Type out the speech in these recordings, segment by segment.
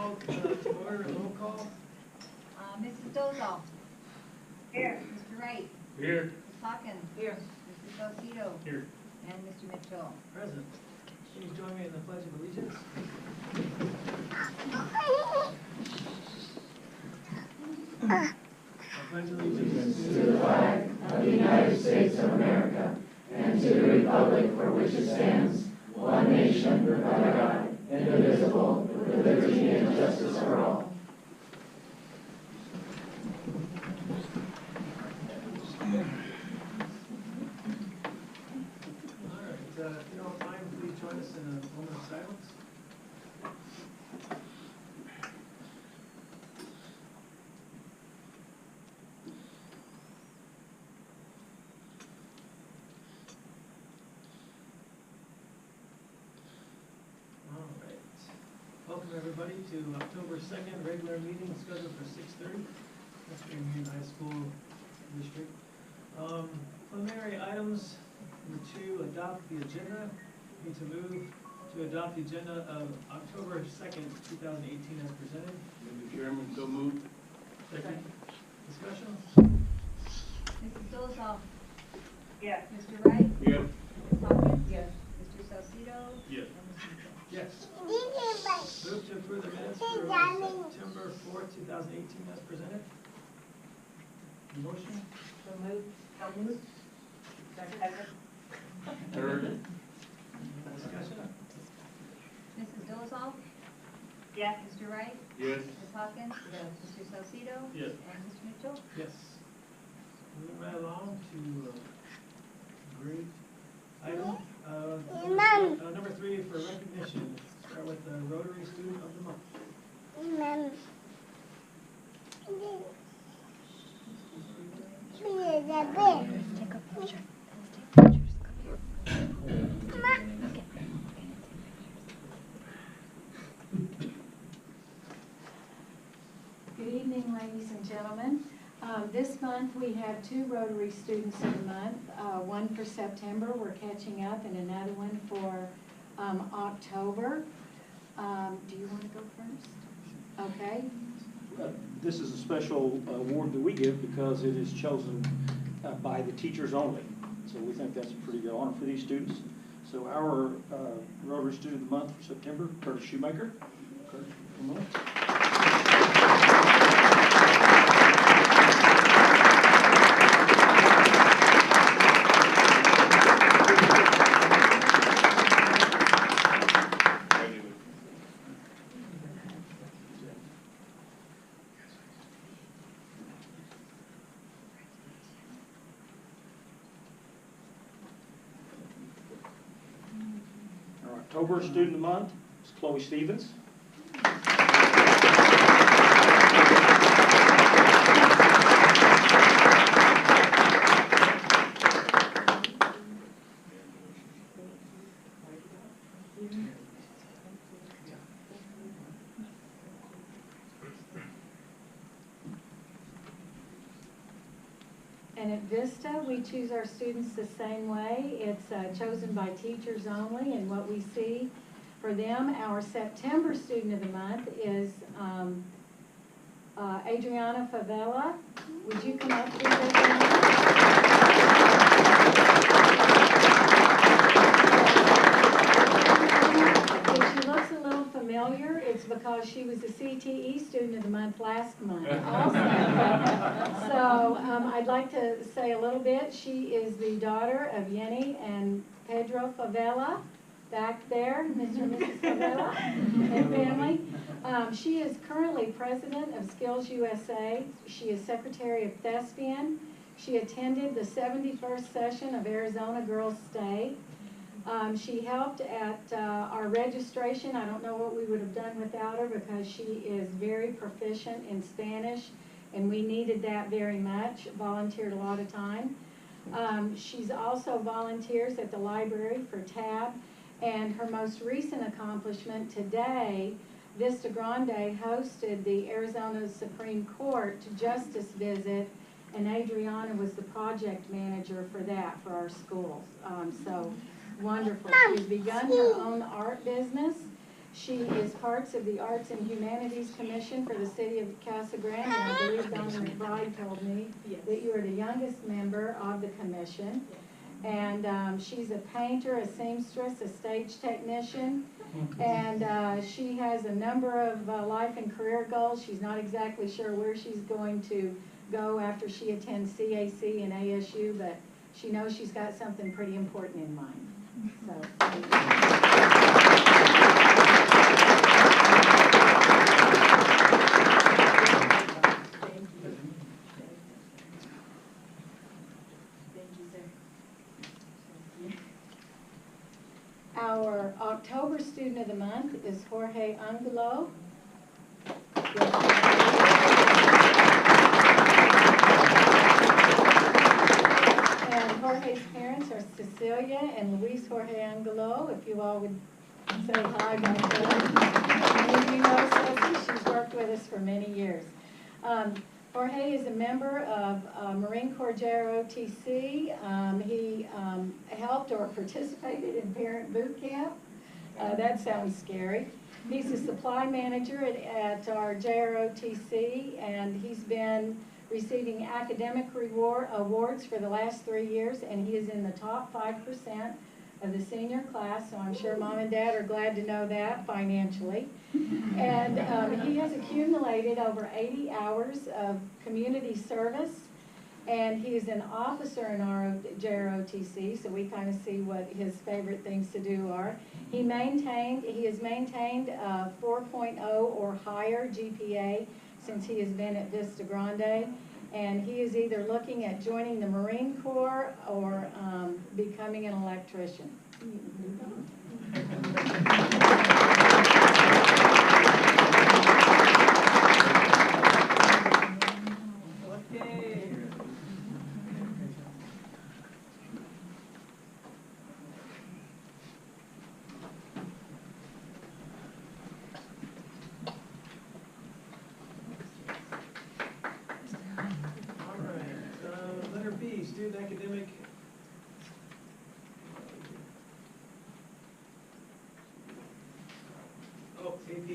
call to order, roll call. Mrs. Dozal. Here. Mr. Wright. Here. Ms. Hawkins. Here. Mrs. Salcido. Here. And Mr. Mitchell. Present. Please join me in the Pledge of Allegiance. I pledge allegiance to the flag of the United States of America and to the republic for which it stands, one nation, under God, indivisible, with liberty and justice for all. All right, if you don't mind, please join us in a moment of silence. All right. Welcome, everybody, to October 2nd, regular meeting scheduled for 6:30. That's Union High School District. Preliminary items. Number 2, adopt the agenda. Need to move to adopt the agenda of October 2nd, 2018 as presented. Mr. Chairman, so moved. Second. Discussion? Mrs. Dozal. Yes. Mr. Wright. Yes. Ms. Hawkins. Yes. Mr. Salcido. Yes. And Mr. Mitchell. Yes. Move to approve the minutes for September 4th, 2018 as presented. Motion? So moved. So moved. Second. Third. Discussion? Mrs. Dozal. Yes. Mr. Wright. Yes. Ms. Hawkins. Yes. Mr. Salcido. Yes. And Mr. Mitchell. Yes. Moving right along to great item. Number 3 for recognition. Start with the Rotary Student of the Month. Good evening, ladies and gentlemen. This month we have 2 Rotary Students of the Month, one for September, we're catching up, and another one for October. Do you want to go first? Okay. This is a special award that we give because it is chosen by the teachers only. So we think that's a pretty good honor for these students. So our Rotary Student of the Month for September, Curtis Shoemaker. Curtis, come on. October Student of the Month is Chloe Stevens. And at Vista, we choose our students the same way. It's chosen by teachers only, and what we see for them, our September Student of the Month is Adriana Favela. Would you come up, please, Adriana? If she looks a little familiar, it's because she was the CTE Student of the Month last month also. So I'd like to say a little bit. She is the daughter of Yenny and Pedro Favela, back there, Mr. and Mrs. Favela and family. She is currently president of Skills USA. She is secretary of Thespian. She attended the 71st session of Arizona Girls Stay. She helped at our registration. I don't know what we would have done without her because she is very proficient in Spanish, and we needed that very much. Volunteered a lot of time. She's also volunteers at the library for TAB, and her most recent accomplishment today, Vista Grande hosted the Arizona Supreme Court Justice visit, and Adriana was the project manager for that for our schools. So wonderful. She's begun her own art business, She is parts of the Arts and Humanities Commission for the City of Casa Grande, and I believe Donna McBride told me that you are the youngest member of the commission. And she's a painter, a seamstress, a stage technician, and she has a number of life and career goals. She's not exactly sure where she's going to go after she attends CAC and ASU, but she knows she's got something pretty important in mind. Our October student of the month is Jorge Angelo. And Jorge's parents are Cecilia and Luis Jorge Angelo. If you all would say hi back there. Many of you know Ceci. She's worked with us for many years. Jorge is a member of Marine Corps JROTC. He helped or participated in parent boot camp. That sounds scary. He's a supply manager at our JROTC, and he's been receiving academic awards for the last 3 years, and he is in the top 5% of the senior class, so I'm sure Mom and Dad are glad to know that financially. And he has accumulated over 80 hours of community service, and he is an officer in our JROTC, so we kind of see what his favorite things to do are. He has maintained a 4.0 or higher GPA since he has been at Vista Grande, and he is either looking at joining the Marine Corps or becoming an electrician. Student academic. AP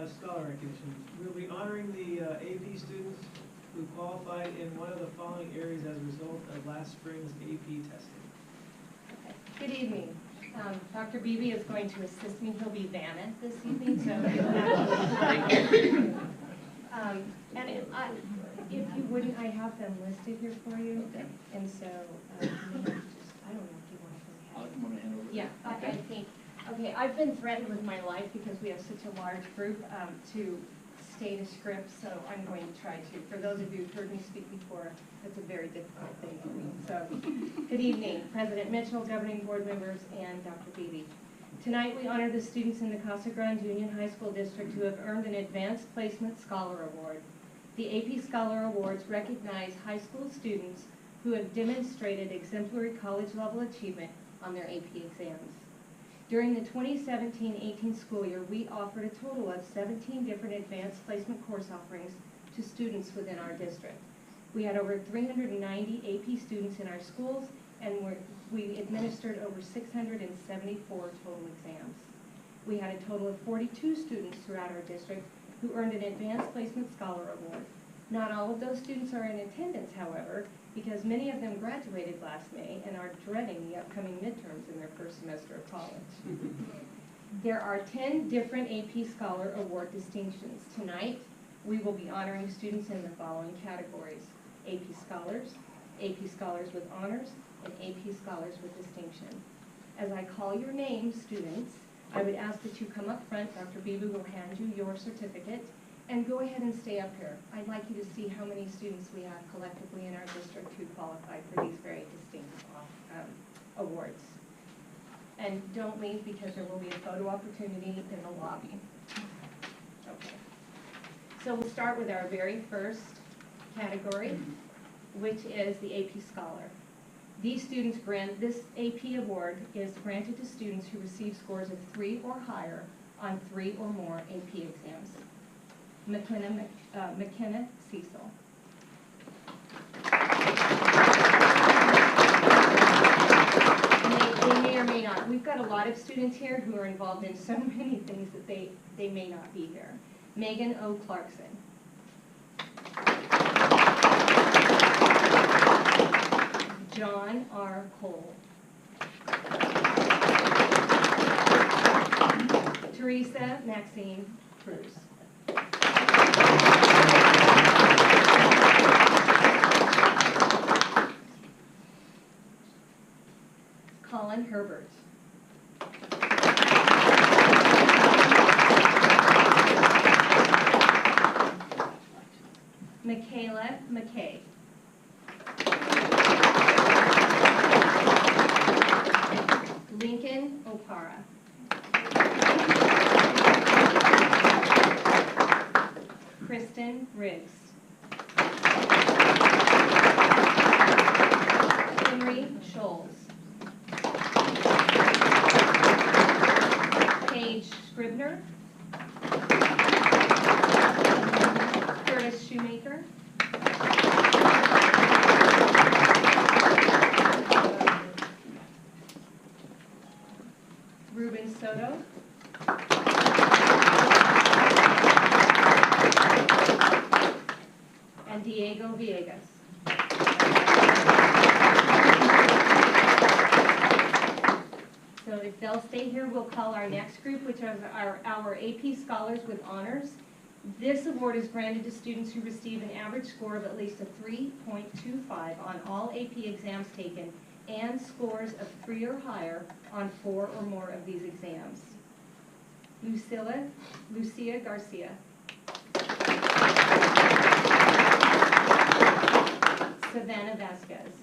scholar recognition. We'll be honoring the AP students who qualified in one of the following areas as a result of last spring's AP testing. Good evening. Dr. Beebe is going to assist me. He'll be Vanna this evening, so if you wouldn't, I have them listed here for you, and so I don't know if you want to go ahead. Yeah, I think. Okay, I've been threatened with my life because we have such a large group to state a script, so I'm going to try to. For those of you who've heard me speak before, it's a very difficult thing for me. So, good evening, President Mitchell, governing board members, and Dr. Beebe. Tonight we honor the students in the Casa Grande Union High School District who have earned an Advanced Placement Scholar Award. The AP Scholar Awards recognize high school students who have demonstrated exemplary college-level achievement on their AP exams. During the 2017-18 school year, we offered a total of 17 different advanced placement course offerings to students within our district. We had over 390 AP students in our schools, and we administered over 674 total exams. We had a total of 42 students throughout our district who earned an Advanced Placement Scholar Award. Not all of those students are in attendance, however, because many of them graduated last May and are dreading the upcoming midterms in their first semester of college. There are 10 different AP Scholar Award distinctions. Tonight, we will be honoring students in the following categories: AP Scholars, AP Scholars with Honors, and AP Scholars with Distinction. As I call your names, students, I would ask that you come up front. Dr. Beebe will hand you your certificate, and go ahead and stay up here. I'd like you to see how many students we have collectively in our district who qualify for these very distinct awards. And don't leave because there will be a photo opportunity in the lobby. Okay. So we'll start with our very first category, which is the AP Scholar. These students this AP award is granted to students who receive scores of 3 or higher on 3 or more AP exams. McKenna Cecil. They may or may not. We've got a lot of of students here who are involved in so many things that they may not be here. Megan O. Clarkson. John R. Cole. Teresa Maxine Cruz. Colin Herbert. Michaela McKay. Lincoln Opara. Kristen Riggs. Henry Scholes. Paige Scribner. Curtis Shoemaker. Ruben Soto. And Diego Villegas. So if they'll stay here, we'll call our next group, which are our AP Scholars with Honors. This award is granted to students who receive an average score of at least a 3.25 on all AP exams taken and scores of 3 or higher on 4 or more of these exams. Lucia Garcia. Savannah Vasquez.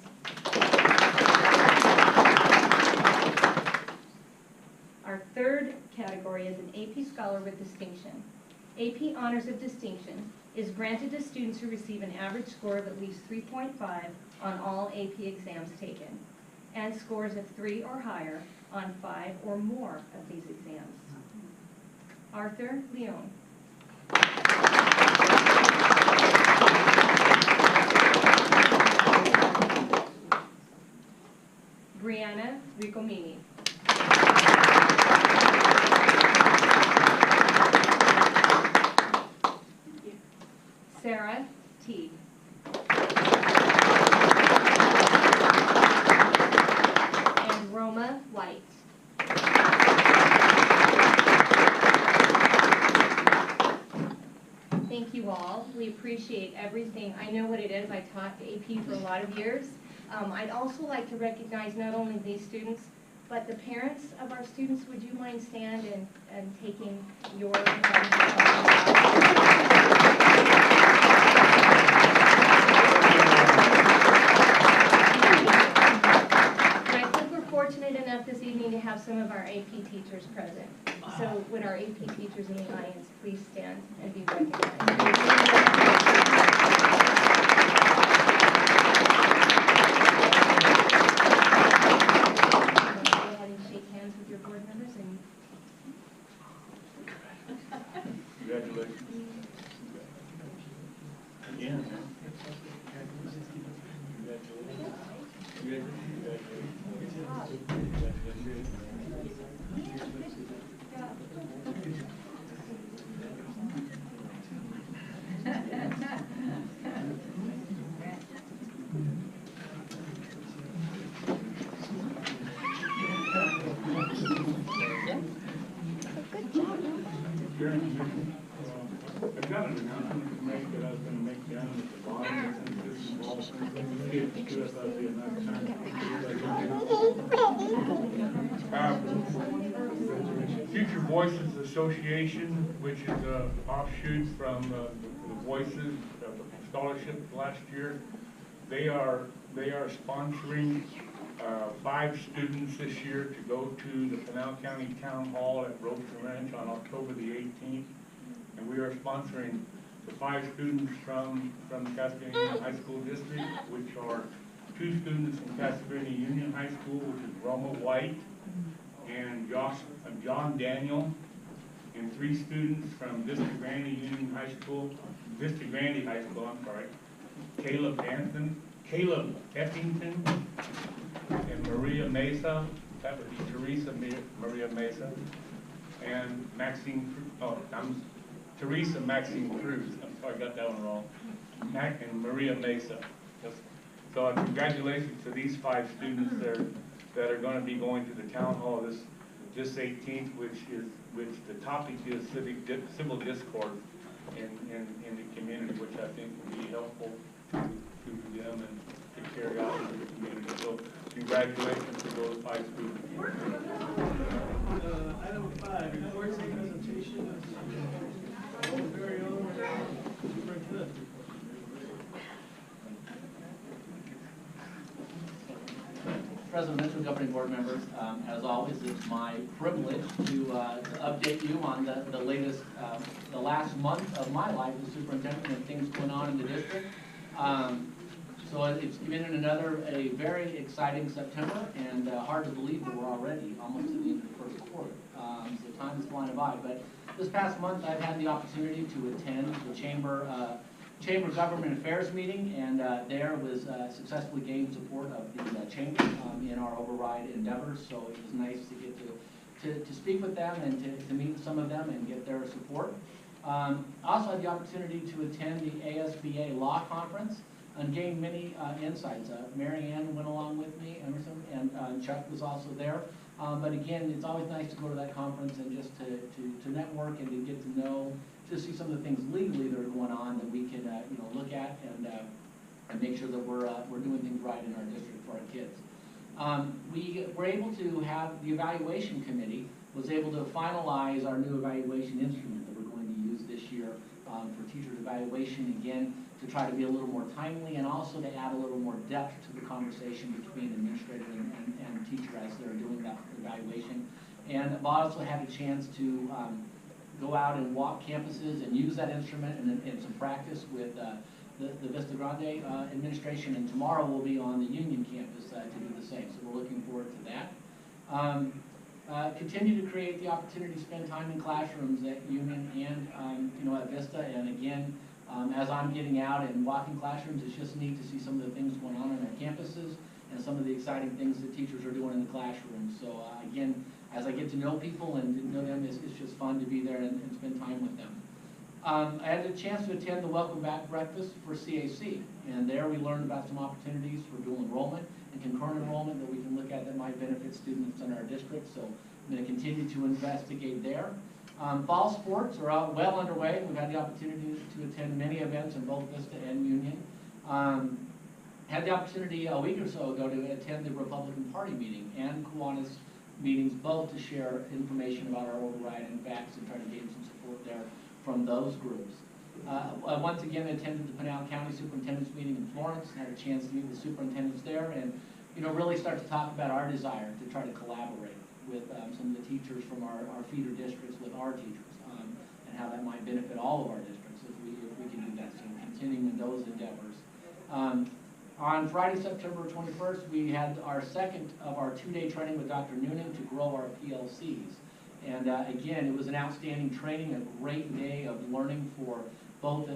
Our third category is an AP Scholar with Distinction. AP Honors of Distinction is granted to students who receive an average score of at least 3.5 on all AP exams taken and scores of 3 or higher on 5 or more of these exams. Arthur Leon. Brianna Ricomini. Sarah T. And Roma White. Thank you all. We appreciate everything. I know what it is. I taught AP for a lot of years. I'd also like to recognize not only these students, but the parents of our students. Would you mind stand and taking your fortunate enough this evening to have some of our AP teachers present. So would our AP teachers in the audience please stand and be recognized? Go ahead and shake hands with your board members and Congratulations. Again, huh? I've got an announcement to make that I was going to make down at the bottom. Since this involves Future Voices Association, which is an offshoot from the Voices Scholarship last year. They are sponsoring 5 students this year to go to the Pinal County Town Hall at Ropes Ranch on October the 18th. And we are sponsoring the 5 students from the Cascadia Union High School District, which are 2 students from Cascadia Union High School, which is Roma White and John Daniel, and 3 students from District Vandy High School, I'm sorry, Caleb Effington, and Maria Mesa that would be Teresa Maria Mesa and Teresa Maxine Cruz. I'm sorry, I got that one wrong. And Maria Mesa. So congratulations to these 5 students that are going to be going to the town hall this 18th, which the topic is civil discourse in the community, which I think will be helpful to them and to carry out in the community. So congratulations to those 5 students. Item 5, reports and presentations. Our very own superintendent. President Mitchell, governing board members, as always, it's my privilege to update you on the latest, the last month of my life as superintendent and things going on in the district. So it's been a very exciting September, and hard to believe that we're already almost at the end of the first quarter. So time is flying by. But this past month, I've had the opportunity to attend the Chamber Government Affairs meeting, and there was successfully gained support of the Chamber in our override endeavors. So it was nice to get to speak with them and to meet some of them and get their support. I also had the opportunity to attend the ASBA Law Conference and gain many insights. Mary Ann went along with me, Emerson, and Chuck was also there. But again, it's always nice to go to that conference and just to network and to get to know, to see some of the things legally that are going on that we can look at and make sure that we're doing things right in our district for our kids. We were able to have the evaluation committee was able to finalize our new evaluation instrument that we're going to use this year for teachers' evaluation, again, to try to be a little more timely and also to add a little more depth to the conversation between administrator and teacher as they're doing that evaluation. And I've also had a chance to go out and walk campuses and use that instrument and some practice with the Vista Grande administration, and tomorrow we'll be on the Union campus to do the same. So we're looking forward to that. Continue to create the opportunity to spend time in classrooms at Union and at Vista. And again, as I'm getting out and walking classrooms, it's just neat to see some of the things going on our campuses and some of the exciting things that teachers are doing in the classroom. So again, as I get to know people and know them, it's just fun to be there and spend time with them. I had a chance to attend the Welcome Back Breakfast for CAC, and there we learned about some opportunities for dual enrollment and concurrent enrollment that we can look at that might benefit students in our district. So I'm going to continue to investigate there. Fall sports are well underway. We've had the opportunity to attend many events in both Vista and Union. Had the opportunity a week or so ago to attend the Republican Party meeting and Kiwanis meetings, both to share information about our override and facts and try to gain some support there from those groups. I once again attended the Pinal County Superintendent's meeting in Florence, had a chance to meet with superintendents there and really start to talk about our desire to try to collaborate with some of the teachers from our feeder districts with our teachers and how that might benefit all of our districts if we can do that. So continuing in those endeavors. On Friday, September 21st, we had our second of our 2-day training with Dr. Noonan to grow our PLCs. And again, it was an outstanding training, a great day of learning for both,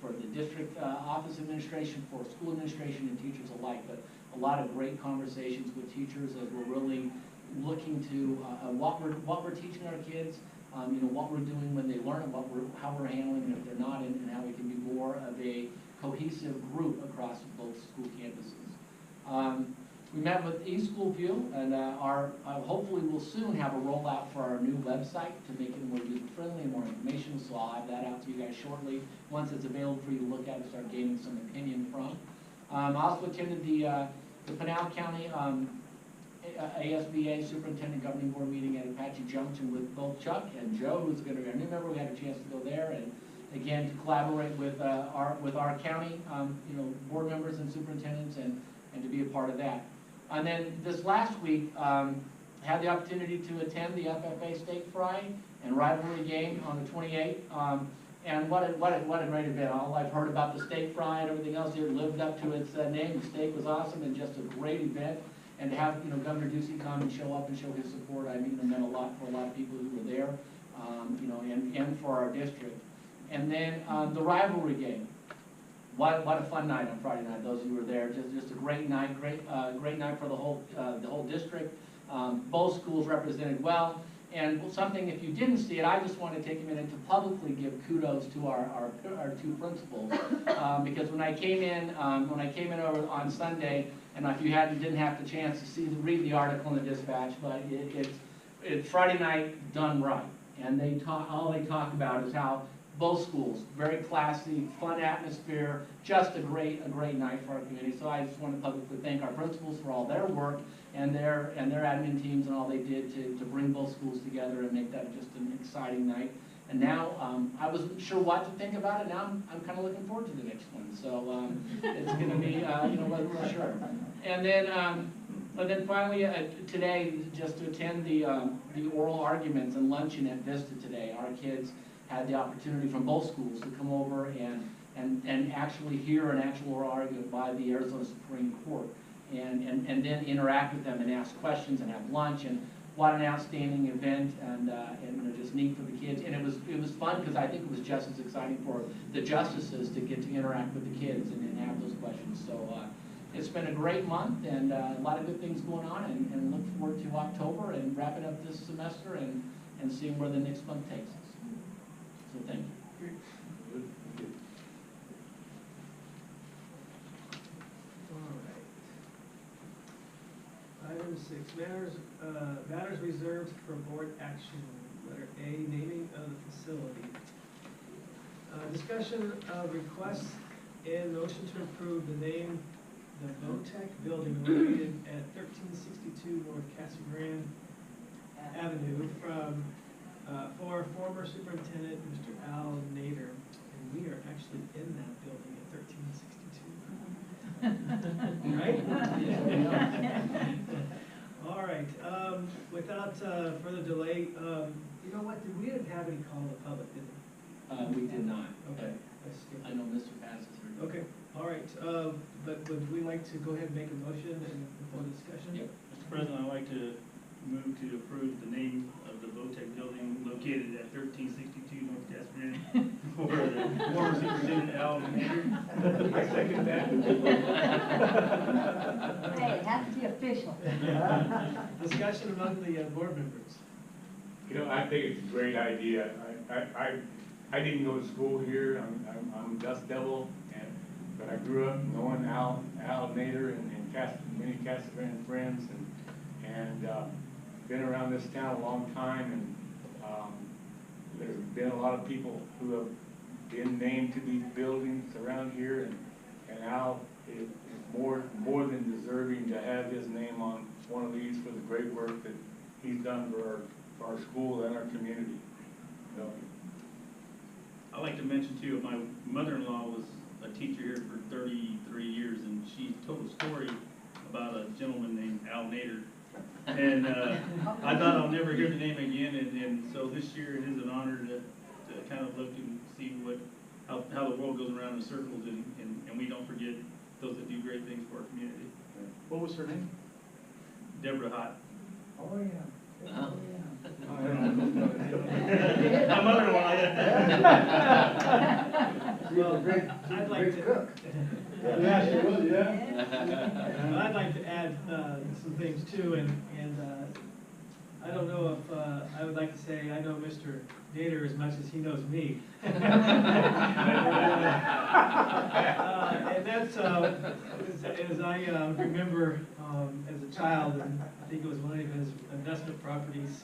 for the district office administration, for school administration and teachers alike, but a lot of great conversations with teachers as we're really looking to what we're teaching our kids, what we're doing when they learn and how we're handling them if they're not, and how we can be more of a cohesive group across both school campuses. We met with eSchoolView, and hopefully we'll soon have a rollout for our new website to make it more user-friendly and more information, so I'll have that out to you guys shortly once it's available for you to look at and start gaining some opinion from. I also attended the Pinal County ASBA Superintendent Governing Board meeting at Apache Junction with both Chuck and Joe, who's going to be our new member. We had a chance to go there and again to collaborate with our county board members and superintendents and to be a part of that. And then this last week, had the opportunity to attend the FFA Steak Fry and Rivalry Game on the 28th. And what a great event. All I've heard about the steak fry and everything else here lived up to its name. The steak was awesome and just a great event. And to have Governor Ducey come and show up and show his support, I mean, it meant a lot for a lot of people who were there, and for our district. And then the Rivalry Game. What a fun night on Friday night. Those who were there, just a great night, great night for the whole district. Both schools represented well. And something, if you didn't see it, I just want to take a minute to publicly give kudos to our two principals. Because when I came in over on Sunday, and if you didn't have the chance to read the article in the Dispatch, but it's Friday night done right. And all they talk about is how both schools, very classy, fun atmosphere, just a great night for our community. So I just want to publicly thank our principals for all their work and their admin teams and all they did to bring both schools together and make that just an exciting night. And now, I wasn't sure what to think about it. Now I'm kind of looking forward to the next one. So it's going to be, we're sure. And then finally, today, just to attend the oral arguments and luncheon at Vista today, our kids had the opportunity from both schools to come over and actually hear an actual oral argument by the Arizona Supreme Court and then interact with them and ask questions and have lunch. And what an outstanding event and just neat for the kids. And it was fun because I think it was just as exciting for the justices to get to interact with the kids and have those questions. So it's been a great month and a lot of good things going on and look forward to October and wrapping up this semester and seeing where the next month takes us. So thank you. All right. Item 6, matters reserved for board action. Letter A, naming of the facility. Discussion of requests and motion to approve the name, the Votech building located at 1362 North Casa Grande Avenue for former superintendent Mr. Al Nader, and we are actually in that building at 1362. Right? All right. Without further delay, you know what? We didn't have any call to the public, did we? We did not. Okay. I know Mr. Pass is here. Okay. All right. But would we like to go ahead and make a motion and before the discussion? Yep. Mr. President, I'd like to move to approve the name of the Votech building located at 1362 North Casa Grande for the former superintendent Al Nader. I second that. Hey, it has to be official. Discussion among the board members. You know, I think it's a great idea. I didn't go to school here. I'm a Dust Devil, but I grew up knowing Al Nader and many Casa Grande friends, and been around this town a long time, and there's been a lot of people who have been named to these buildings around here, and Al is more than deserving to have his name on one of these for the great work that he's done for our school and our community. So, I'd like to mention too, my mother-in-law was a teacher here for 33 years, and she told a story about a gentleman named Al Nader. And I thought I'll never hear the name again, and so this year it is an honor to kind of look and see how the world goes around in circles, and we don't forget those that do great things for our community. What was her name? Deborah Hott. Oh, yeah. Uh-huh. My mother-in-law. Well, I'd like to cook. Yeah, she was, yeah. Well, I'd like to add some things too, and I don't know if I would like to say I know Mr. Nader as much as he knows me. And that's as I remember as a child, and I think it was one of his investment properties.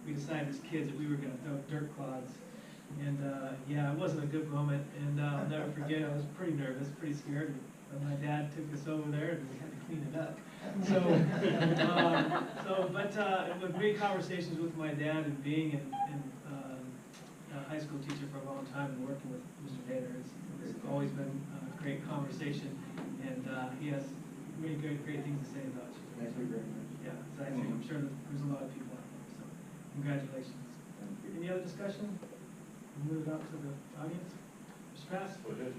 We decided as kids that we were going to throw dirt clods. And yeah, it wasn't a good moment, and I'll never forget, I was pretty nervous, pretty scared. And my dad took us over there and we had to clean it up. But with great conversations with my dad and being a high school teacher for a long time and working with Mr. Nader, it's always been a great conversation. And he has many great things to say about you. Thank you very much. Yeah, exactly. I'm sure that there's a lot of people out there, so congratulations. Any other discussion? We'll move it out to the audience. Mr. Pass? go ahead.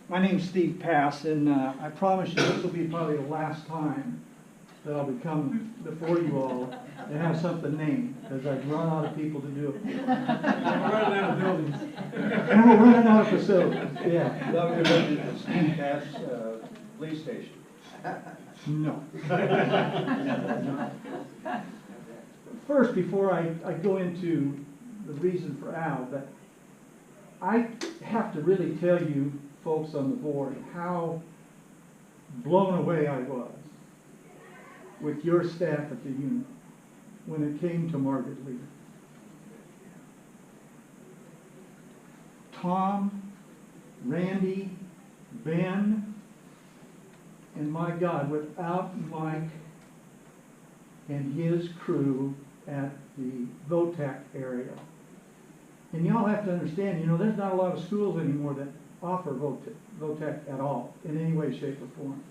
My name's Steve Pass, and I promise you this will be probably the last time that I'll be coming before you all and have something named, because I've run out of people to do it. We're running out of buildings. And we're running out of facilities, yeah. Love your budget, Steve Pass, police station. No. First, before I go into the reason for Al, but I have to really tell you folks on the board how blown away I was with your staff at the unit when it came to Margaret Leader. Tom, Randy, Ben, and my God, without Mike and his crew at the VOTAC area. And y'all have to understand, you know, there's not a lot of schools anymore that offer VOTAC at all, in any way, shape, or form.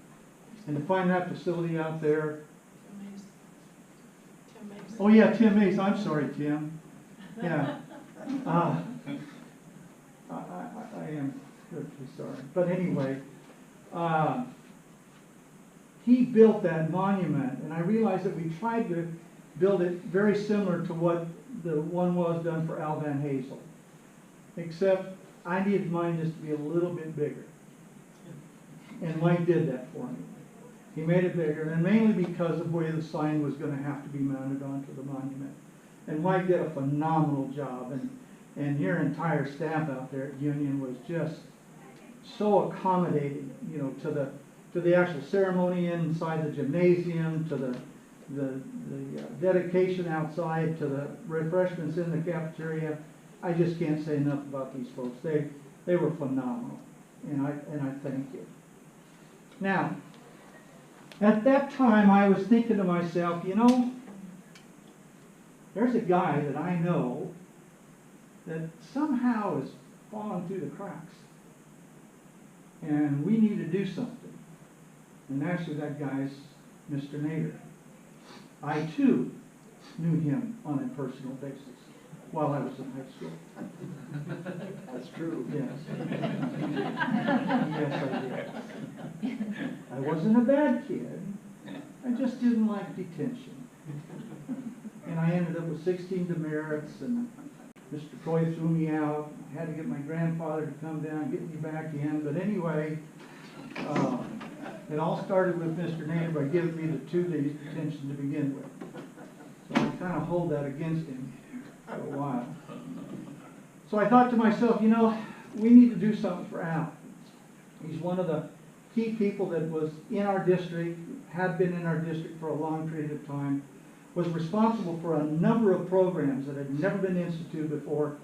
And to find that facility out there. Oh yeah, Tim Mays, I'm sorry, Tim. Yeah. I am terribly sorry. But anyway, he built that monument, and I realized that we tried to build it very similar to what the one was done for Al Van Hazel. Except I needed mine just to be a little bit bigger. And Mike did that for me. He made it bigger, and mainly because of where the sign was going to have to be mounted onto the monument. And Mike did a phenomenal job, and your entire staff out there at Union was just so accommodating, you know, to the actual ceremony inside the gymnasium, to the dedication outside, to the refreshments in the cafeteria. I just can't say enough about these folks. They were phenomenal, and I thank you. Now, at that time, I was thinking to myself, you know, there's a guy that I know that somehow has fallen through the cracks, and we need to do something. And actually, that guy's Mr. Nader. I too knew him on a personal basis while I was in high school. That's true. Yes. Yes, I did. I wasn't a bad kid. I just didn't like detention. And I ended up with 16 demerits, and Mr. Coy threw me out. I had to get my grandfather to come down and get me back in. But anyway, it all started with Mr. Nader by giving me the 2 days detention to begin with. So I kind of hold that against him for a while. So I thought to myself, you know, we need to do something for Al. He's one of the key people that was in our district, had been in our district for a long period of time, was responsible for a number of programs that had never been instituted before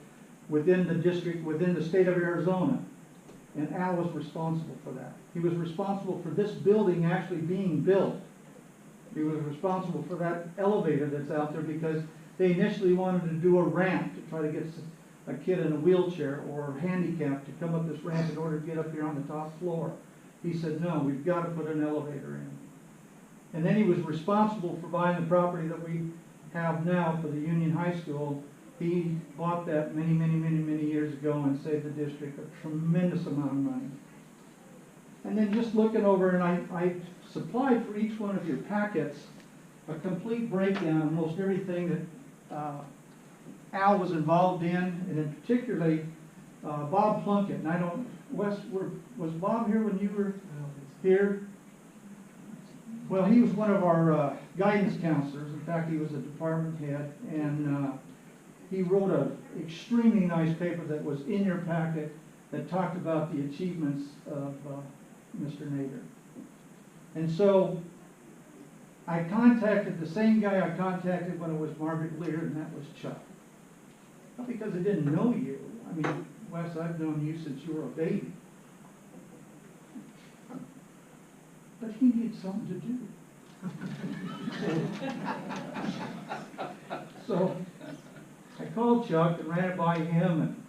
within the district, within the state of Arizona. And Al was responsible for that. He was responsible for this building actually being built. He was responsible for that elevator that's out there because they initially wanted to do a ramp to try to get a kid in a wheelchair or handicapped to come up this ramp in order to get up here on the top floor. He said, no, we've got to put an elevator in. And then he was responsible for buying the property that we have now for the Union High School. He bought that many years ago and saved the district a tremendous amount of money. And then just looking over, and I supplied for each one of your packets a complete breakdown of most everything that Al was involved in, and in particularly Bob Plunkett. And I don't, Wes, was Bob here when you were here? Well, he was one of our guidance counselors. In fact, he was a department head, and he wrote an extremely nice paper that was in your packet that talked about the achievements of Mr. Nader. And so I contacted the same guy I contacted when it was Margaret Lear, and that was Chuck. Not because I didn't know you. I mean, Wes, I've known you since you were a baby. But he needed something to do. So I called Chuck and ran it by him, and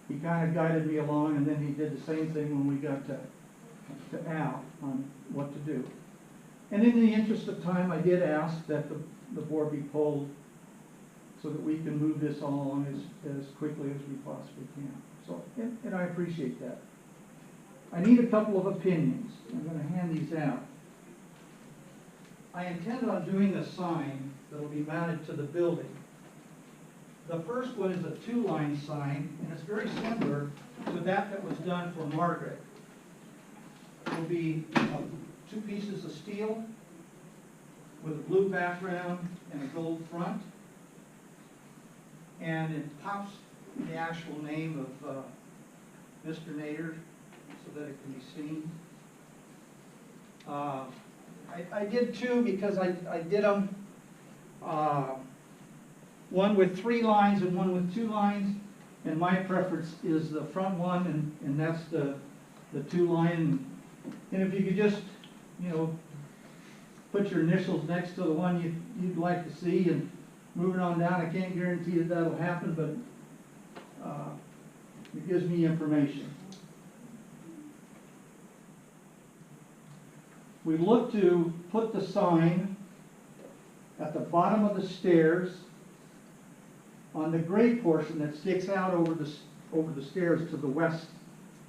he kind of guided me along, and then he did the same thing when we got to Al on what to do. And in the interest of time, I did ask that the board be polled so that we can move this along as quickly as we possibly can. So, and I appreciate that. I need a couple of opinions. I'm going to hand these out. I intend on doing a sign that will be mounted to the building. The first one is a 2-line sign, and it's very similar to that was done for Margaret. It will be two pieces of steel with a blue background and a gold front. And it pops the actual name of Mr. Nader so that it can be seen. I did two because I did them, one with 3 lines and one with 2 lines. And my preference is the front one, and that's the 2 line. And if you could just, you know, put your initials next to the one you'd like to see, and moving on down, I can't guarantee that that'll happen, but it gives me information. We look to put the sign at the bottom of the stairs on the gray portion that sticks out over the stairs to the west.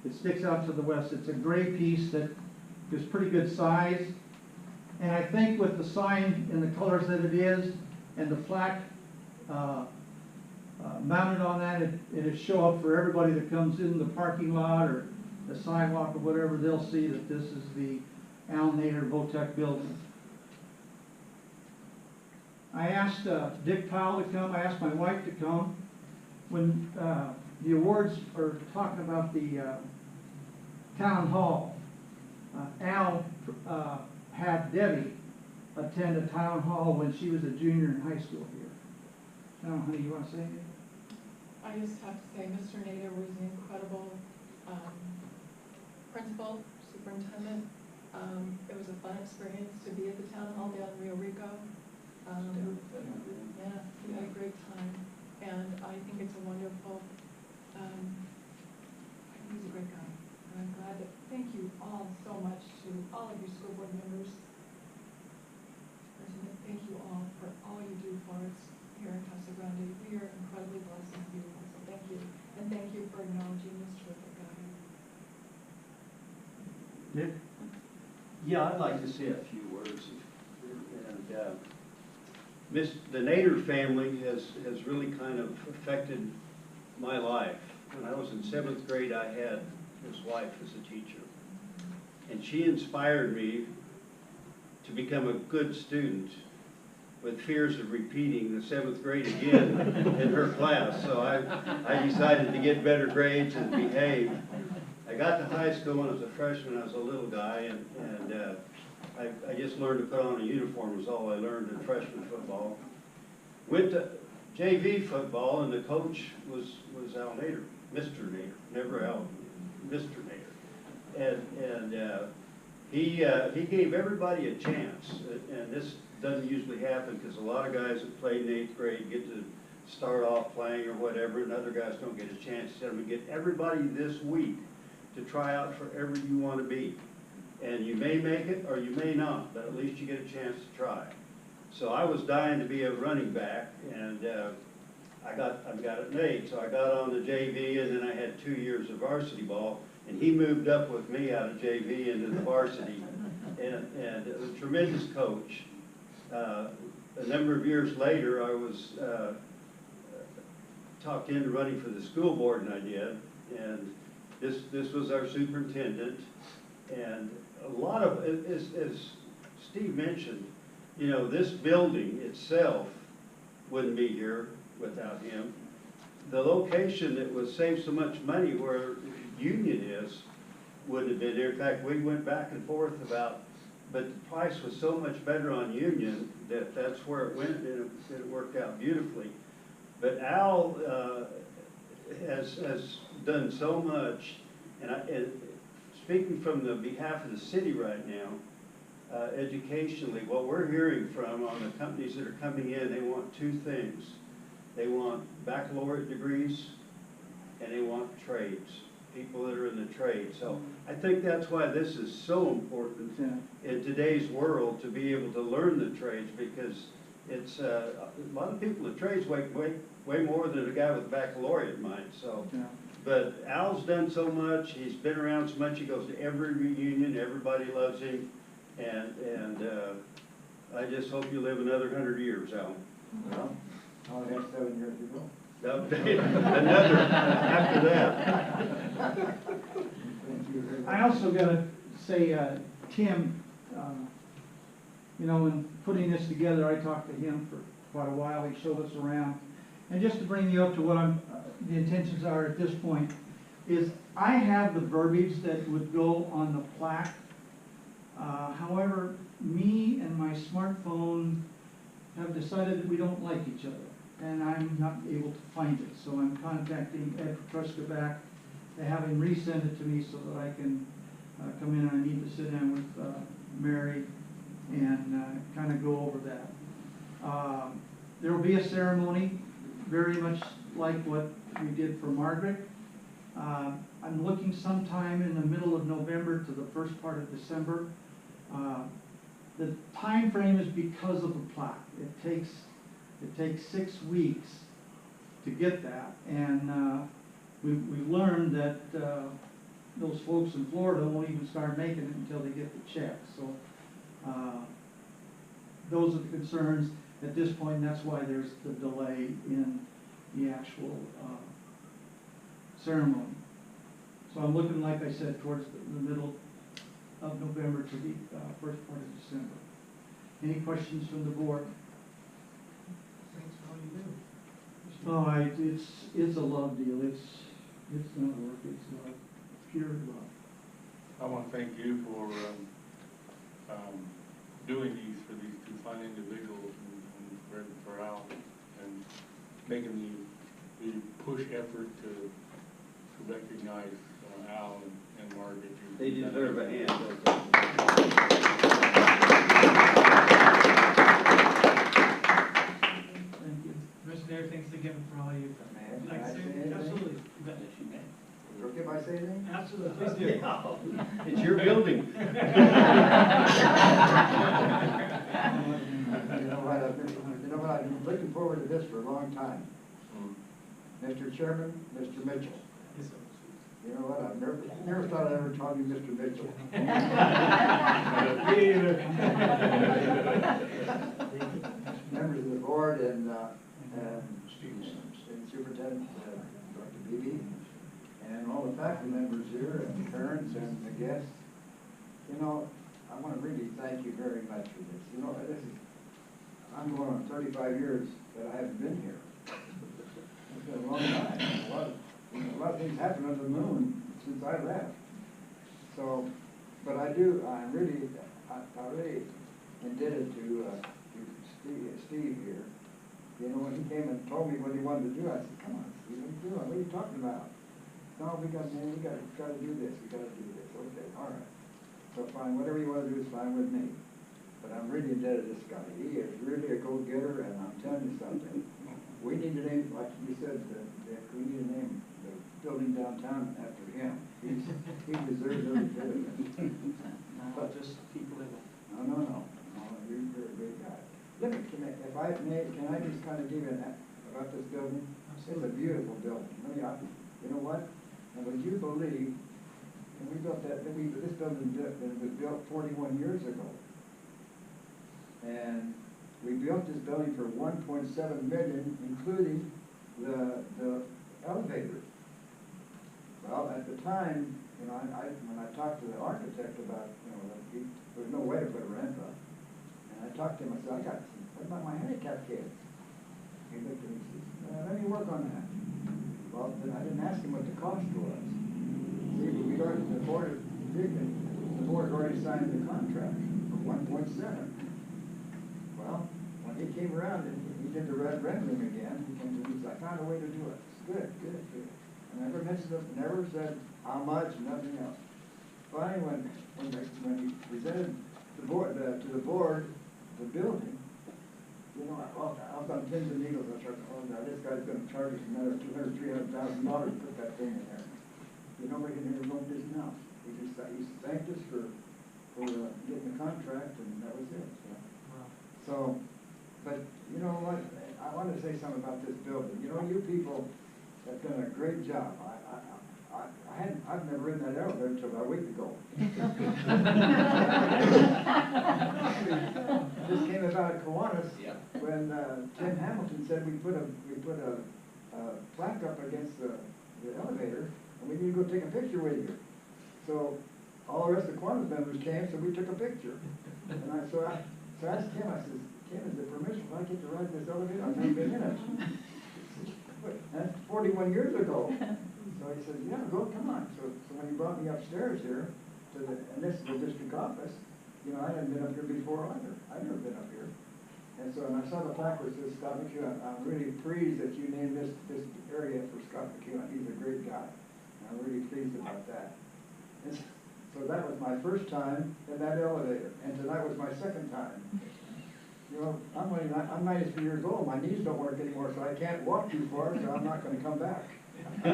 It sticks out to the west. It's a gray piece that is pretty good size. And I think with the sign in the colors that it is and the plaque mounted on that, it'll show up for everybody that comes in the parking lot or the sidewalk or whatever. They'll see that this is the Al Nader Votech building. I asked Dick Powell to come. I asked my wife to come. When the awards are talking about the town hall, Al had Debbie attend a town hall when she was a junior in high school here. Now, honey, you want to say anything? I just have to say, Mr. Nader was an incredible principal, superintendent. It was a fun experience to be at the town hall down in Rio Rico. Yeah, we had a great time, and I think it's a wonderful, he's a great guy, and I'm glad that, thank you all so much to all of you school board members. Thank you all for all you do for us here in Casa Grande. We are incredibly blessed and beautiful, so thank you, and thank you for acknowledging this terrific guy. Dick? Yeah, I'd like to say a few words. And the Nader family has really kind of affected my life. When I was in 7th grade, I had his wife as a teacher. And she inspired me to become a good student with fears of repeating the 7th grade again in her class. So I decided to get better grades and behave. I got to high school when I was a freshman. I was a little guy, and I just learned to put on a uniform was all I learned in freshman football. Went to JV football, and the coach was Al Nader, Mr. Nader, never Al, Mr. Nader. And he gave everybody a chance, and this doesn't usually happen because a lot of guys that played in 8th grade get to start off playing or whatever, and other guys don't get a chance. He said, I'm going to get everybody this week to try out for wherever you want to be. And you may make it or you may not, but at least you get a chance to try. So I was dying to be a running back, and I got it made. So I got on the JV, and then I had 2 years of varsity ball, and he moved up with me out of JV into the varsity, and a tremendous coach. A number of years later, I was talked into running for the school board, and I did. And this was our superintendent, and a lot of, as Steve mentioned, you know, this building itself wouldn't be here without him. The location that was saved so much money where Union is wouldn't have been there. In fact, we went back and forth about, but the price was so much better on Union that that's where it went, and it worked out beautifully. But Al has done so much, and speaking from the behalf of the city right now, educationally, what we're hearing from on the companies that are coming in, they want 2 things. They want baccalaureate degrees, and they want trades, people that are in the trade. So I think that's why this is so important in today's world, to be able to learn the trades, because it's a lot of people in the trades way more than a guy with a baccalaureate might. So. Yeah. But Al's done so much, he's been around so much, he goes to every reunion, everybody loves him, and I just hope you live another 100 years, Al. Well, I only have 7 years to go. Another after that. I also got to say, Tim, You know, in putting this together, I talked to him for quite a while, he showed us around. And just to bring you up to what the intentions are at this point, is I have the verbiage that would go on the plaque. However, me and my smartphone have decided that we don't like each other, and I'm not able to find it. So I'm contacting Ed Petruska back to have him resend it to me so that I can come in, and I need to sit down with Mary and kind of go over that. There will be a ceremony, very much like what we did for Margaret. I'm looking sometime in the middle of November to the first part of December. The time frame is because of the plaque. It takes 6 weeks to get that, and we've learned that those folks in Florida won't even start making it until they get the check. So those are the concerns at this point, and that's why there's the delay in the actual ceremony. So I'm looking, like I said, towards the middle of November to the first part of December. Any questions from the board? Thanks for all you do. Oh, it's a love deal. It's not work. It's love, pure love. I want to thank you for doing these for these two fine individuals and for Al, and making the push effort to recognize Al and Margaret. They deserve a hand. Thank you. Commissioner, thanks again for all you've done. Like I said, absolutely. You bet. Okay, if I say anything? Absolutely, please do. It's your building. You know what, I've been looking forward to this for a long time. Mr. Chairman, Mr. Mitchell. Yes, sir. You know what, I've never thought I'd ever call you Mr. Mitchell. Me either. Members of the board and Superintendent Dr. Beebe, and all the faculty members here, and the parents and the guests. You know, I want to really thank you very much for this. You know, I'm going on 35 years that I haven't been here. It's been a long time. A lot of things happened on the moon since I left. So, but I'm really indebted to Steve here. You know, when he came and told me what he wanted to do, I said, come on, Steve, what are you doing? What are you talking about? No, we got to do this, we got to do this. Okay, all right. So fine, whatever you want to do is fine with me. But I'm really indebted to this guy. He is really a go-getter, and I'm telling you something. We need to name, like you said, we need to name the building downtown after him. He deserves every bit of it. No, just people in it. No, you're a great guy. Let me, can I just kind of give you about this building? It's a beautiful building. You know what? And would you believe, and we built this building was built 41 years ago. And we built this building for $1.7 million, including the elevator. Well, at the time, you know, when I talked to the architect about, you know, there was no way to put a ramp up. And I talked to him, I said, what about my handicapped kids? He looked at me and said, let me work on that. Well, then I didn't ask him what the cost was. See, but the board had already signed the contract for 1.7. Well, when he came around and he did the red rendering again, he came to me and said, I found a way to do it. It's good. I never mentioned it, never said how much, nothing else. Finally, when he presented to the board the building, you know, I was on pins and needles. I started, oh, now this guy's going to charge us another $200,000, $300,000 to put that thing in there. You know, we can never go this now. He thanked us for getting the contract, and that was it. So, but you know what? I want to say something about this building. You know, you people have done a great job. I've never ridden that elevator until about a week ago. This came about at Kiwanis when Tim Hamilton said we put a plaque up against the elevator, and we need to go take a picture with you. So all the rest of the Kiwanis members came, so we took a picture. And so I asked Kim, I says, Kim, is it permission if I get to ride this elevator? I've never been in it. That's 41 years ago. So he says, yeah, go, come on. So when he brought me upstairs here, and this is the district office, you know, I hadn't been up here before either. I've never been up here. And so, and I saw the plaque where it says Scott McEwen. I'm really pleased that you named this area for Scott McEwen. He's a great guy. And I'm really pleased about that. And so that was my first time in that elevator, and tonight was my second time. You know, I'm 93 years old. My knees don't work anymore, so I can't walk too far, so I'm not going to come back. We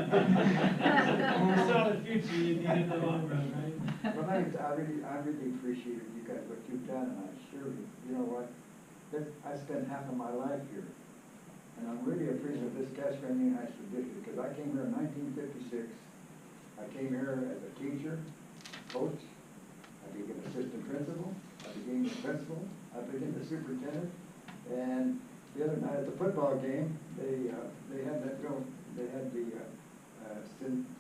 saw the future, you need it in the long run, right? But I really appreciate you guys, what you've done, and I surely, you know what, I spent half of my life here. And I'm really appreciative of this Cascade High School District, because I came here in 1956. I came here as a teacher, coach, I became assistant principal, I became the principal, I became the superintendent, and the other night at the football game, they had that they had the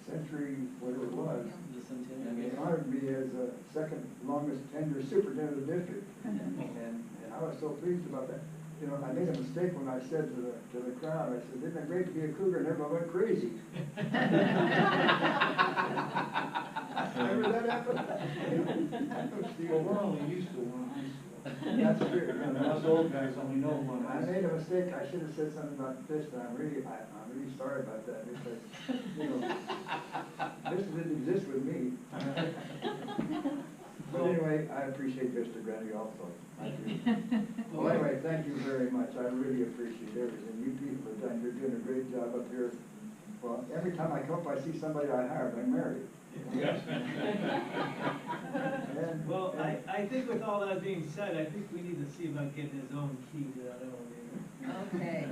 century, whatever it was, and they honored me as the second longest tenured superintendent of the district. And I was so pleased about that. You know, I made a mistake when I said to the crowd, I said, isn't it great to be a Cougar? And everyone went crazy. Remember that happened? Well, we're only used to one high school. That's true. You know, Us old guys only know one I high school. made a mistake. I should have said something about this, and I'm really sorry about that, because, you know, this didn't exist with me. But anyway, I appreciate Mr. Grundy also. Thank you. Well, anyway, thank you very much. I really appreciate everything you people have done. You're doing a great job up here. Well, every time I come up, I see somebody I hired, I'm married. Well, I think with all that being said, I think we need to see about getting his own key to that elevator. Okay.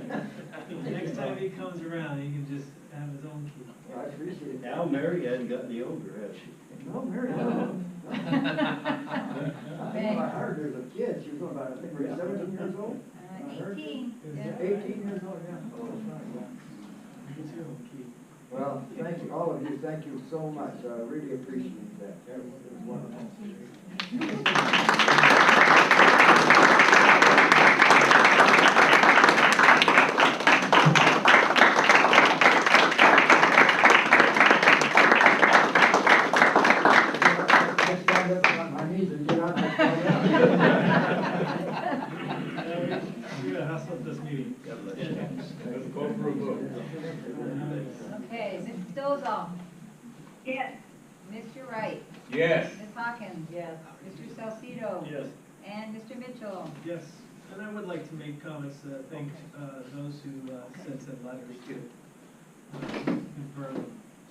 Next time he comes around, he can just have his own key. I appreciate it. Now Mary hadn't gotten any older, has she? No, Mary, no. I think when I hired her as a kid, she was about, I think, 17 years old. 18. Yeah. 18 years old, yeah. Oh, that's right, yeah. Get your own key. Well, thank you, all of you, thank you so much. I really appreciate that. It was wonderful. I stand up on my knees and get out and stand up. We're gonna hustle up this meeting. Let's go for a vote. Okay, Mrs. Dolzall, Yes. Mr. Wright, Yes. Ms. Hawkins. Yes. Mr. Salcido. Yes. And Mr. Mitchell. Yes, and I would like to make comments, thank those who sent some letters to confirm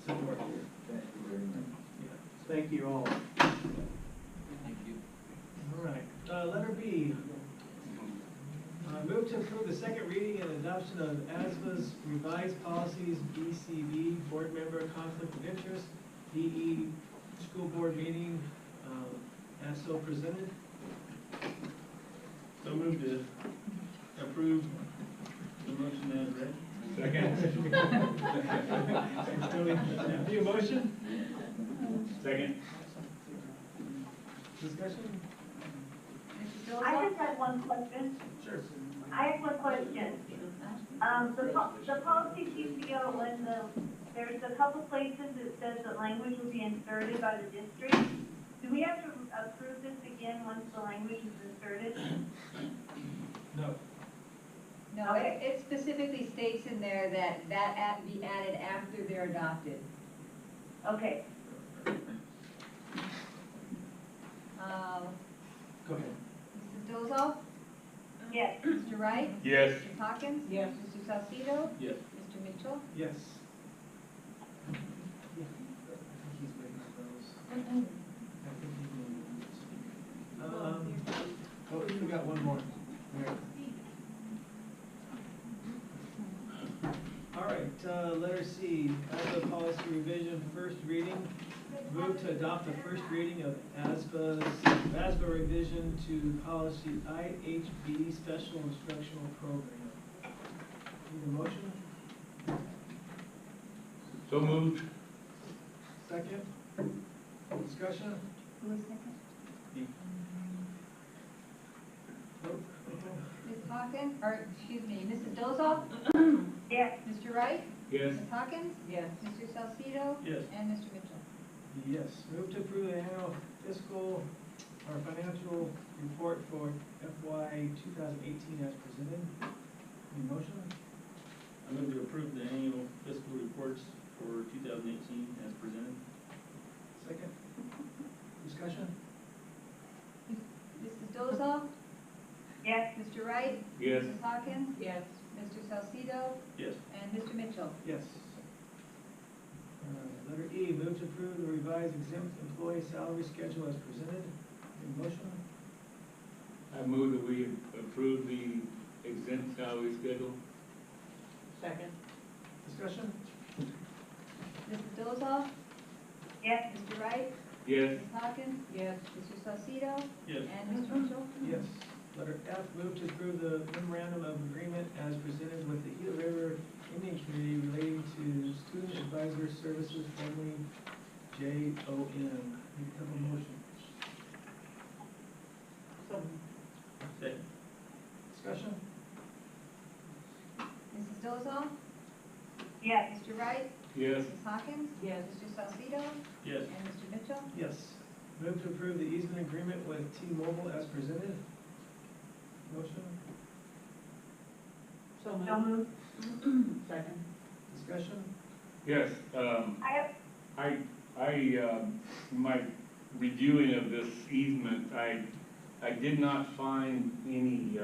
support here. Thank you very much. Yeah. Thank you all. Thank you. All right, letter B. Move to approve the second reading and adoption of ASBA's revised policies, BCB, board member conflict of interest, DE, school board meeting, as so presented. So moved to approve the motion as read. Second. Any motion? Second. Discussion? Mrs. I Dolzall? just had one question. Sure. I have one question. The policy seems to go when there's a couple places that says that language will be inserted by the district. Do we have to approve this again once the language is inserted? No. No, it specifically states in there that be added after they're adopted. Okay. Go ahead. Mrs. Dolzall? Yes. Mr. Wright? Yes. Ms. Hawkins? Yes. Mr. Salcido? Yes. Mr. Mitchell? Yes. I think he's waiting for those. I think he's we got one more. All right, letter C, ASBA policy revision, first reading. Move to adopt the first reading of ASBA revision to policy IHB, special instructional program. Need a motion? So moved. Second? Discussion? Who was second? Hawkins, or, excuse me, Mrs. Dozal? Yes. Mr. Wright? Yes. Ms. Hawkins? Yes. Mr. Salcedo? Yes. And Mr. Mitchell? Yes. Move to approve the annual fiscal or financial report for FY 2018 as presented. Any motion? I move to approve the annual fiscal reports for 2018 as presented. Second. Discussion? Mrs. Dozal? Yes. Mr. Wright? Yes. Ms. Hawkins? Yes. Mr. Salcedo? Yes. And Mr. Mitchell? Yes. Letter E, move to approve the revised exempt employee salary schedule as presented. Any motion? I move that we approve the exempt salary schedule. Second. Discussion? Mrs. Dozal? Yes. Mr. Wright? Yes. Ms. Hawkins? Yes. Mr. Salcedo? Yes. And Mr. Mitchell? Yes. Letter F, move to approve the memorandum of agreement as presented with the Gila River Indian Community relating to Student Advisor Services, formerly JOM. Need a couple motion. Second. Discussion? Mrs. Dozal? Yes. Mr. Wright? Yes. Ms. Hawkins? Yes. Mr. Salcedo? Yes. And Mr. Mitchell? Yes. Move to approve the easement agreement with T-Mobile as presented. Motion? So So moved. Second. Discussion? Yes. I have, In my reviewing of this easement, I did not find any,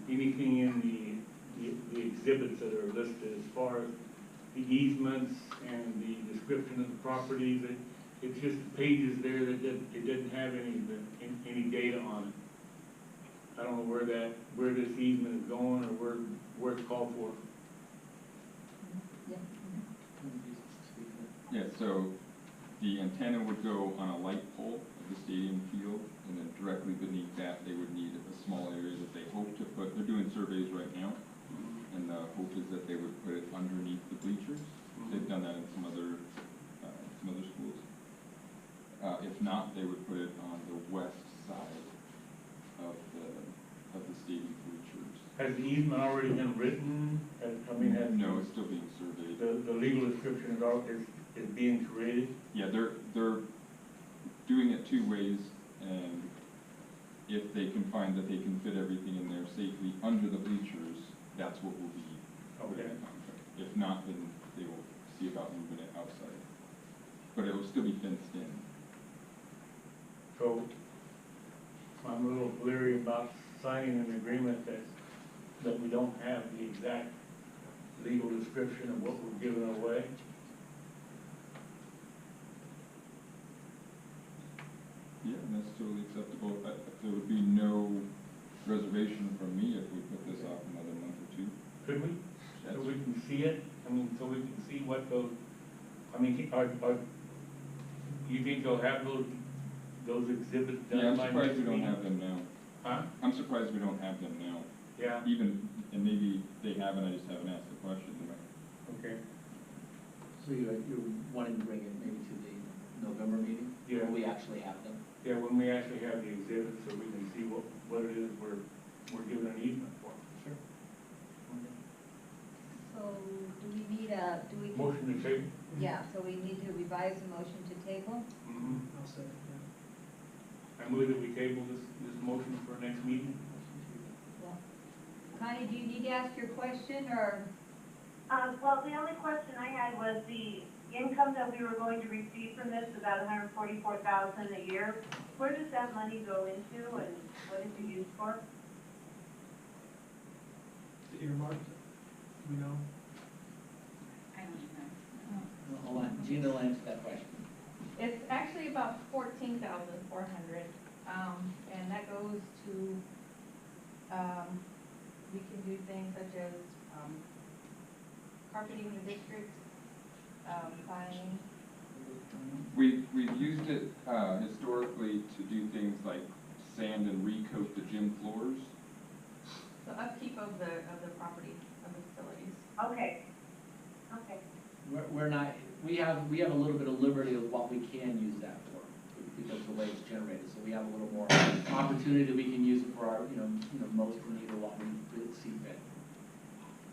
anything in the exhibits that are listed as far as the easements and the description of the properties. It's just pages there that it didn't have any data on it. I don't know where this easement is going or where it's called for. Yeah, so the antenna would go on a light pole of the stadium field, and then directly beneath that, they would need a small area that they hope to put, they're doing surveys right now, and the hope is that they would put it underneath the bleachers. They've done that in some other schools. If not, they would put it on the west side of the stadium bleachers. Has the easement already been written? No, it's still being surveyed. The legal description is being created? Yeah, they're doing it two ways, and if they can find that they can fit everything in there safely under the bleachers, that's what will be put in the contract. If not, then they will see about moving it outside. But it will still be fenced in. So I'm a little leery about signing an agreement that we don't have the exact legal description of what we're giving away. Yeah, and that's totally acceptable. There would be no reservation from me if we put this off another month or two. Could we? That's- So we can see it? So we can see what those, you think they'll have those exhibits Yeah, done I'm by surprised next we don't week? have them now. Huh? I'm surprised we don't have them now. Yeah, Even, and maybe they haven't, I just haven't asked the question. okay. So you're wanting to bring it maybe to the November meeting? Yeah. Where we actually have them? Yeah, when we actually have the exhibits, so we can see what it is we're giving an easement for. Sure. So do we need Motion to table? Yeah, so we need to revise the motion to table? I'll second that. I move that we table this motion for next meeting. Connie, do you need to ask your question, or? well, the only question I had was the income that we were going to receive from this, about $144,000 a year. Where does that money go into, and what is it used for? The earmark, do we know? I don't know. Hold on, Gina will answer that question. It's actually about 14,400, and that goes to, we can do things such as, carpeting the district, buying. We've used it historically to do things like sand and recoat the gym floors. So upkeep of the property, of the facilities. Okay. Okay. We're not, we have a little bit of liberty of what we can use that for. because the way it's generated. So we have a little more opportunity that we can use it for our, most in need or what we see fit.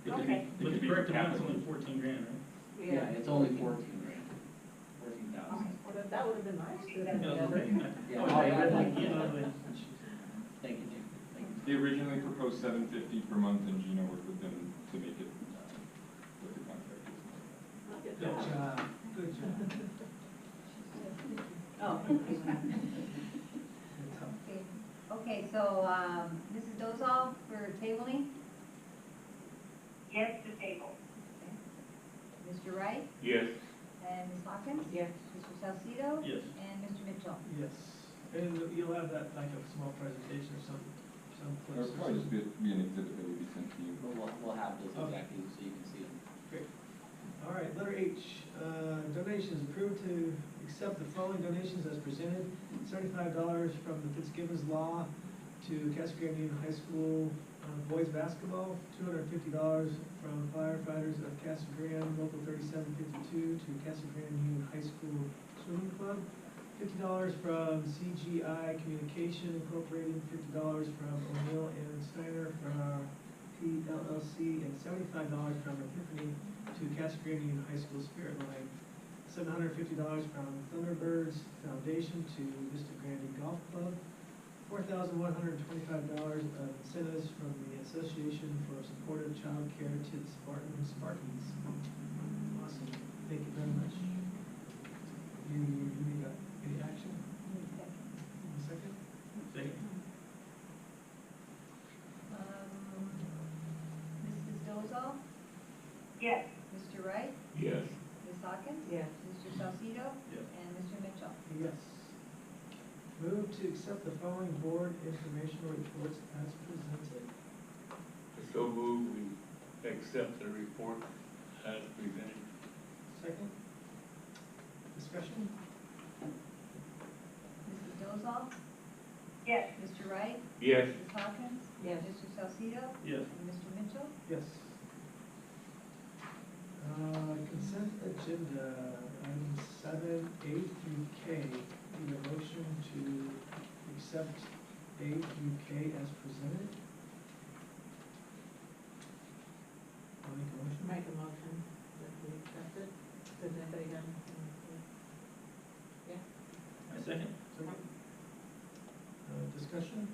Okay. But the correct amount is only 14 grand, right? Yeah, it's only 14 grand, 14,000. Well, that would have been nice to have Yeah, together. Yeah. Oh, yeah. Thank you, Jim. Thank you. They originally proposed $750 per month, and Gina worked with them to make it what the contract is. Good job, good job. Oh. Okay, so, Mrs. Dozal for tabling, Yes to table. Mr. Wright, Yes. and Ms. Hawkins? Yes. Mr. Salcido? Yes. And Mr. Mitchell? Yes, and you'll have that, like a small presentation or some Or clips. probably just be an exhibit that will be sent to you. We'll have those Okay. exactly so you can see them. Great. All right, letter H, donations, approved to accept the following donations as presented. $75 from the Fitzgibbons Law to Casa Grande Union High School boys basketball, $250 from firefighters of Casa Grande Local 3752 to Casa Grande Union High School Swimming Club, $50 from CGI Communication Incorporated, $50 from O'Neill and Steiner from PLLC, and $75 from Epiphany to Casa Grande Union High School Spirit Line, $750 from Thunderbirds Foundation to Vista Grande Golf Club, $4,125 of incentives from the Association for Supportive Child Care to the Spartans. Awesome, thank you very much. You need any action? One second. Second. Mrs. Dozal? Yes. Mr. Wright? Yes. Ms. Hawkins? Yes. Mr. Salcido? Yes. And Mr. Mitchell? Yes. Move to accept the following board informational reports as presented. So move, we accept the report as presented. Second. Discussion? Mrs. Dozal? Yes. Mr. Wright? Yes. Ms. Hawkins? Yes. Mr. Salcido? Yes. And Mr. Mitchell? Yes. Consent agenda, items 7A through K. Need a motion to accept A through K as presented? I'll make a motion. Make a motion that we accept it. Does anybody have? I second. Second. Discussion?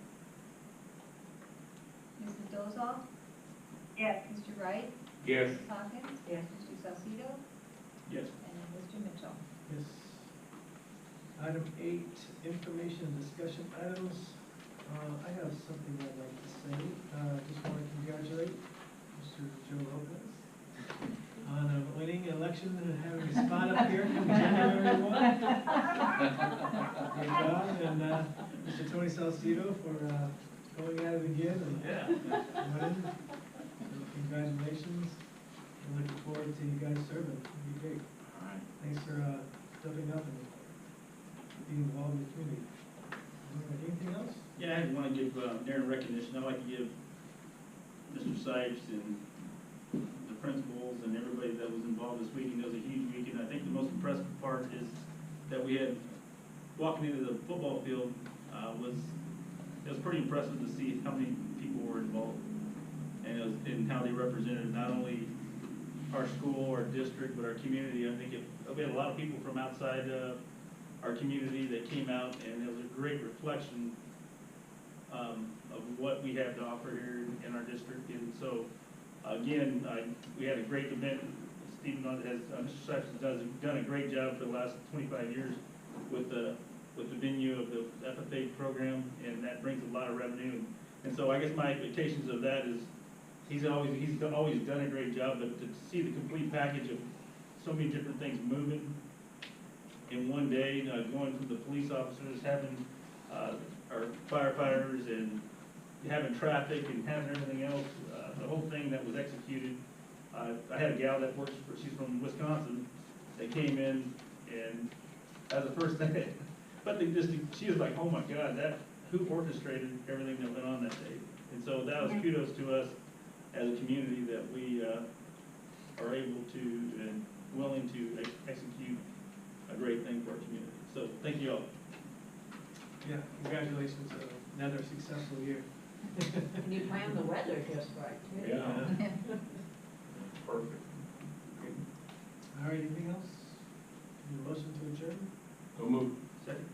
Mrs. Dozal? Yes. Mr. Wright? Yes. Ms. Hawkins? Yes. Mr. Salcido? Yes. And Mr. Mitchell? Yes. Item 8, information and discussion items. I have something I'd like to say. Just want to congratulate Mr. Joe Lopez on winning an election and having a spot up here from January 1. Good job, and Mr. Tony Salcido for going at it again and winning. So congratulations, and looking forward to you guys serving. It'll be great. All right. Thanks for stepping up and being involved in the community. Anything else? Yeah, I want to give Darren recognition. I'd like to give Mr. Sipes and the principals and everybody that was involved this weekend. It was a huge weekend. I think the most impressive part is that we had, walking into the football field, it was pretty impressive to see how many people were involved. And how they represented not only our school, our district, but our community. I think we had a lot of people from outside our community that came out, and it was a great reflection of what we have to offer here in our district. And so, again, we had a great event. Stephen has, Mr. Sipes has done a great job for the last 25 years with the venue of the FFA program, and that brings a lot of revenue. And so I guess my expectations of that is he's always done a great job, but to see the complete package of so many different things moving in one day, going from the police officers, having our firefighters, and having traffic and having everything else, the whole thing that was executed. I had a gal that works she's from Wisconsin, that came in, and that was the first day. But she was like, oh my God, who orchestrated everything that went on that day? And so that was kudos to us as a community that we are able to and willing to execute a great thing for our community. So thank you all. Yeah, congratulations, another successful year. And you planned the weather just right, too. Yeah. Perfect. All right, anything else? Need a motion to adjourn? So move. Second.